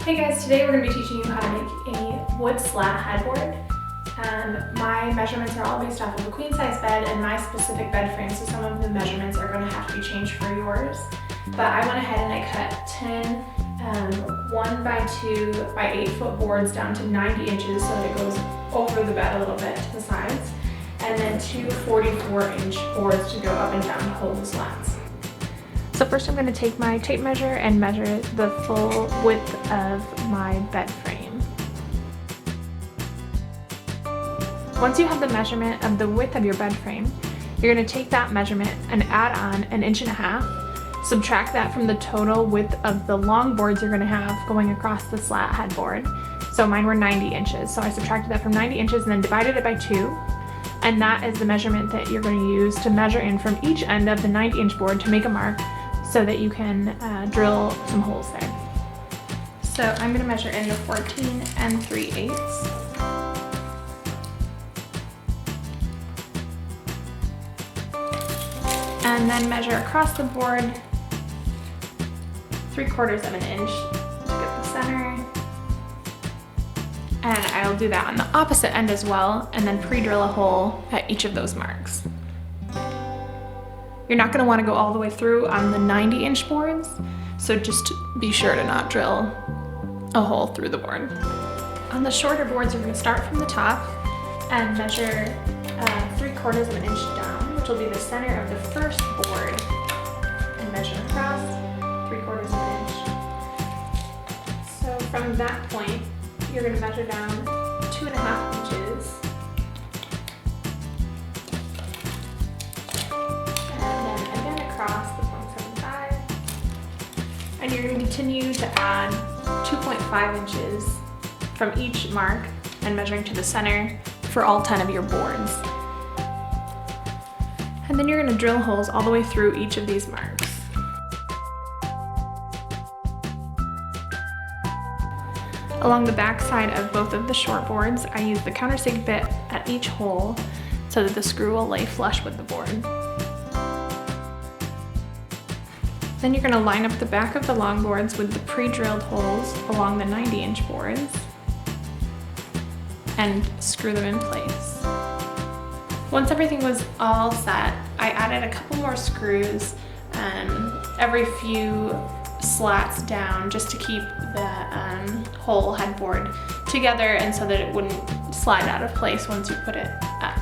Hey guys, today we're going to be teaching you how to make a wood slat headboard. My measurements are all based off of a queen size bed and my specific bed frame, so some of the measurements are going to have to be changed for yours. But I went ahead and I cut 10 1 by 2 by 8 foot boards down to 90 inches so that it goes over the bed a little bit to the sides, and then two 44-inch boards to go up and down to hold the slats. So first I'm going to take my tape measure and measure the full width of my bed frame. Once you have the measurement of the width of your bed frame, you're going to take that measurement and add on 1.5 inches. Subtract that from the total width of the long boards you're going to have going across the slat headboard. So mine were 90 inches. So I subtracted that from 90 inches and then divided it by 2. And that is the measurement that you're going to use to measure in from each end of the 90-inch board to make a mark so that you can drill some holes there. So I'm going to measure in the 14 3/8. And then measure across the board 3/4 of an inch to get the center. And I'll do that on the opposite end as well, and then pre-drill a hole at each of those marks. You're not going to want to go all the way through on the 90-inch boards, so just be sure to not drill a hole through the board. On the shorter boards, you're going to start from the top and measure 3/4 of an inch down, which will be the center of the first board, and measure across 3/4 of an inch. So from that point, you're going to measure down 2.5 inches. Across the 0.75, and you're going to continue to add 2.5 inches from each mark and measuring to the center for all 10 of your boards. And then you're going to drill holes all the way through each of these marks. Along the back side of both of the short boards, I use the countersink bit at each hole so that the screw will lay flush with the board. Then you're going to line up the back of the long boards with the pre-drilled holes along the 90-inch boards and screw them in place. Once everything was all set, I added a couple more screws every few slats down just to keep the whole headboard together and so that it wouldn't slide out of place once you put it up.